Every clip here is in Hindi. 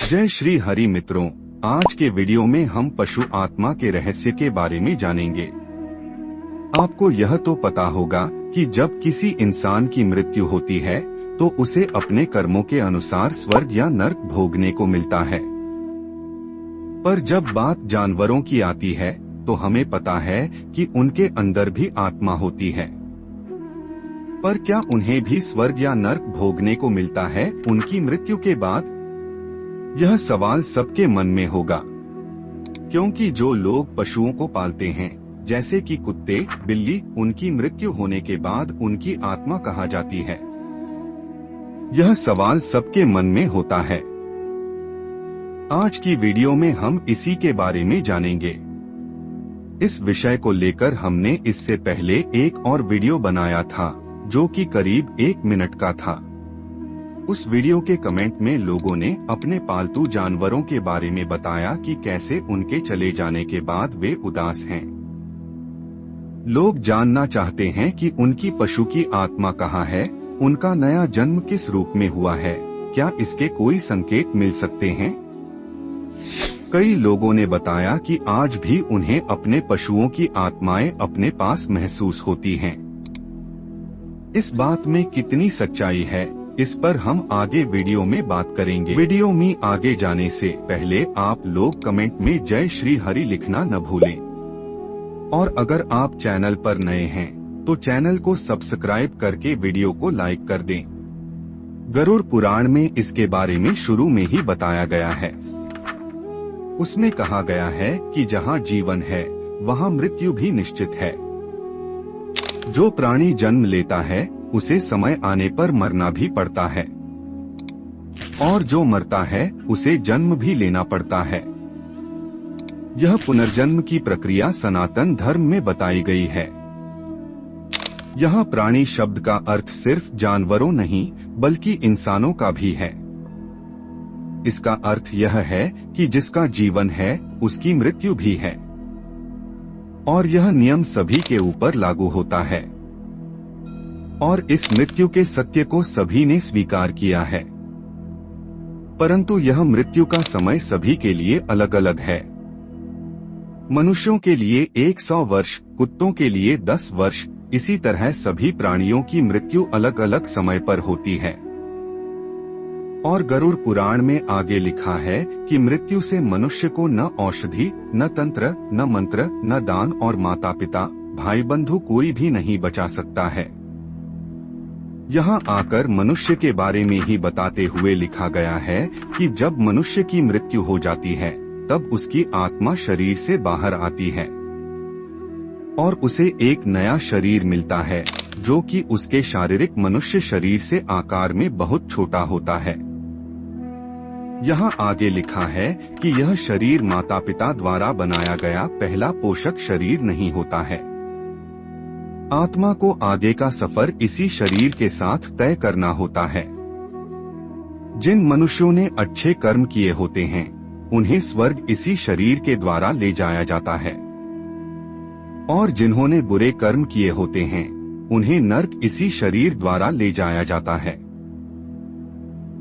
जय श्री हरि मित्रों, आज के वीडियो में हम पशु आत्मा के रहस्य के बारे में जानेंगे। आपको यह तो पता होगा कि जब किसी इंसान की मृत्यु होती है तो उसे अपने कर्मों के अनुसार स्वर्ग या नरक भोगने को मिलता है। पर जब बात जानवरों की आती है तो हमें पता है कि उनके अंदर भी आत्मा होती है। पर क्या उन्हें भी स्वर्ग या नरक भोगने को मिलता है उनकी मृत्यु के बाद? यह सवाल सबके मन में होगा, क्योंकि जो लोग पशुओं को पालते हैं जैसे कि कुत्ते, बिल्ली, उनकी मृत्यु होने के बाद उनकी आत्मा कहाँ जाती है? यह सवाल सबके मन में होता है। आज की वीडियो में हम इसी के बारे में जानेंगे। इस विषय को लेकर हमने इससे पहले एक और वीडियो बनाया था जो कि करीब 1 मिनट का था। उस वीडियो के कमेंट में लोगों ने अपने पालतू जानवरों के बारे में बताया कि कैसे उनके चले जाने के बाद वे उदास हैं। लोग जानना चाहते हैं कि उनकी पशु की आत्मा कहाँ है, उनका नया जन्म किस रूप में हुआ है, क्या इसके कोई संकेत मिल सकते हैं? कई लोगों ने बताया कि आज भी उन्हें अपने पशुओं की आत्माएं अपने पास महसूस होती हैं। इस बात में कितनी सच्चाई है, इस पर हम आगे वीडियो में बात करेंगे। वीडियो में आगे जाने से पहले आप लोग कमेंट में जय श्री हरि लिखना न भूलें। और अगर आप चैनल पर नए हैं तो चैनल को सब्सक्राइब करके वीडियो को लाइक कर दें। गरुड़ पुराण में इसके बारे में शुरू में ही बताया गया है। उसमें कहा गया है कि जहाँ जीवन है वहाँ मृत्यु भी निश्चित है। जो प्राणी जन्म लेता है उसे समय आने पर मरना भी पड़ता है, और जो मरता है उसे जन्म भी लेना पड़ता है। यह पुनर्जन्म की प्रक्रिया सनातन धर्म में बताई गई है। यहाँ प्राणी शब्द का अर्थ सिर्फ जानवरों नहीं बल्कि इंसानों का भी है। इसका अर्थ यह है कि जिसका जीवन है उसकी मृत्यु भी है, और यह नियम सभी के ऊपर लागू होता है। और इस मृत्यु के सत्य को सभी ने स्वीकार किया है। परंतु यह मृत्यु का समय सभी के लिए अलग अलग है। मनुष्यों के लिए 100 वर्ष, कुत्तों के लिए 10 वर्ष, इसी तरह सभी प्राणियों की मृत्यु अलग अलग समय पर होती है। और गरुड़ पुराण में आगे लिखा है कि मृत्यु से मनुष्य को न औषधि, न तंत्र, न मंत्र, न दान और माता पिता, भाई बंधु कोई भी नहीं बचा सकता है। यहाँ आकर मनुष्य के बारे में ही बताते हुए लिखा गया है कि जब मनुष्य की मृत्यु हो जाती है तब उसकी आत्मा शरीर से बाहर आती है और उसे एक नया शरीर मिलता है जो कि उसके शारीरिक मनुष्य शरीर से आकार में बहुत छोटा होता है। यहाँ आगे लिखा है कि यह शरीर माता पिता द्वारा बनाया गया पहला पोषक शरीर नहीं होता है। आत्मा को आगे का सफर इसी शरीर के साथ तय करना होता है। जिन मनुष्यों ने अच्छे कर्म किए होते हैं उन्हें स्वर्ग इसी शरीर के द्वारा ले जाया जाता है, और जिन्होंने बुरे कर्म किए होते हैं उन्हें नरक इसी शरीर द्वारा ले जाया जाता है।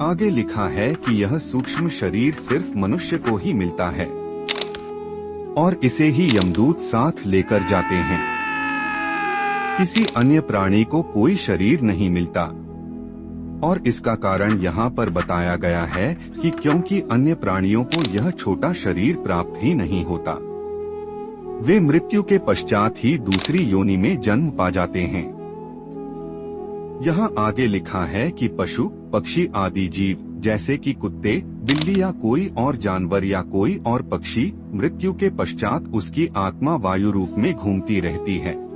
आगे लिखा है कि यह सूक्ष्म शरीर सिर्फ मनुष्य को ही मिलता है और इसे ही यमदूत साथ लेकर जाते हैं। किसी अन्य प्राणी को कोई शरीर नहीं मिलता, और इसका कारण यहाँ पर बताया गया है कि क्योंकि अन्य प्राणियों को यह छोटा शरीर प्राप्त ही नहीं होता, वे मृत्यु के पश्चात ही दूसरी योनि में जन्म पा जाते हैं। यहाँ आगे लिखा है कि पशु, पक्षी आदि जीव जैसे कि कुत्ते, बिल्ली या कोई और जानवर या कोई और पक्षी, मृत्यु के पश्चात उसकी आत्मा वायु रूप में घूमती रहती है।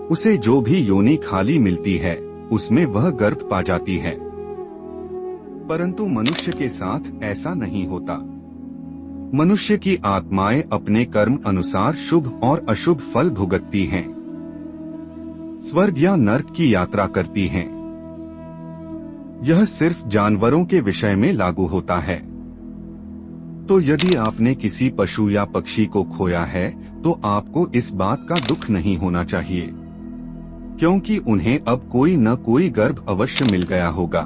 उसे जो भी योनि खाली मिलती है उसमें वह गर्भ पा जाती है। परंतु मनुष्य के साथ ऐसा नहीं होता। मनुष्य की आत्माएं अपने कर्म अनुसार शुभ और अशुभ फल भुगतती हैं, स्वर्ग या नरक की यात्रा करती हैं। यह सिर्फ जानवरों के विषय में लागू होता है। तो यदि आपने किसी पशु या पक्षी को खोया है तो आपको इस बात का दुख नहीं होना चाहिए, क्योंकि उन्हें अब कोई न कोई गर्भ अवश्य मिल गया होगा।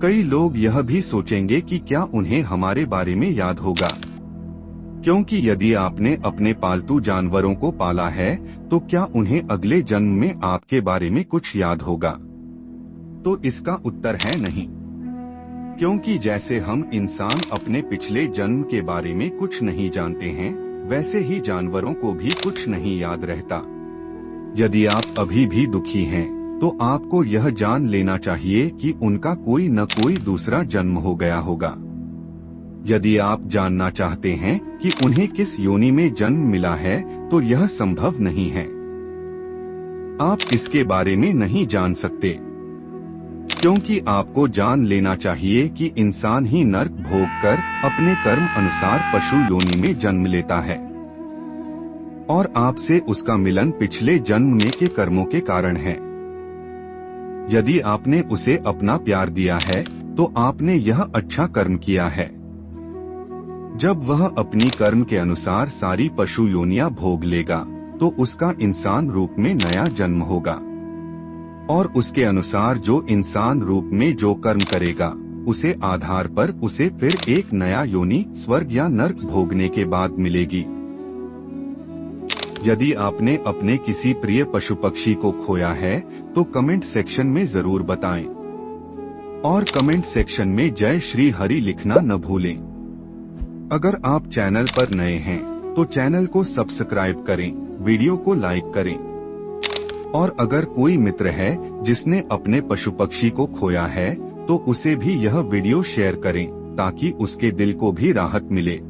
कई लोग यह भी सोचेंगे कि क्या उन्हें हमारे बारे में याद होगा, क्योंकि यदि आपने अपने पालतू जानवरों को पाला है तो क्या उन्हें अगले जन्म में आपके बारे में कुछ याद होगा? तो इसका उत्तर है नहीं, क्योंकि जैसे हम इंसान अपने पिछले जन्म के बारे में कुछ नहीं जानते हैं, वैसे ही जानवरों को भी कुछ नहीं याद रहता। यदि आप अभी भी दुखी हैं, तो आपको यह जान लेना चाहिए कि उनका कोई न कोई दूसरा जन्म हो गया होगा। यदि आप जानना चाहते हैं कि उन्हें किस योनि में जन्म मिला है, तो यह संभव नहीं है। आप इसके बारे में नहीं जान सकते, क्योंकि आपको जान लेना चाहिए कि इंसान ही नर्क भोगकर अपने कर्म अनुसार पशु योनि में जन्म लेता है, और आपसे उसका मिलन पिछले जन्म में के कर्मों के कारण है। यदि आपने उसे अपना प्यार दिया है, तो आपने यह अच्छा कर्म किया है। जब वह अपनी कर्म के अनुसार सारी पशु योनियां भोग लेगा, तो उसका इंसान रूप में नया जन्म होगा, और उसके अनुसार जो इंसान रूप में जो कर्म करेगा, उसे आधार पर उसे फिर एक नया योनि स्वर्ग या नर्क भोगने के बाद मिलेगी। यदि आपने अपने किसी प्रिय पशु पक्षी को खोया है, तो कमेंट सेक्शन में जरूर बताएं, और कमेंट सेक्शन में जय श्री हरि लिखना न भूलें। अगर आप चैनल पर नए हैं, तो चैनल को सब्सक्राइब करें, वीडियो को लाइक करें, और अगर कोई मित्र है जिसने अपने पशु पक्षी को खोया है, तो उसे भी यह वीडियो शेयर करें, ताकि उसके दिल को भी राहत मिले।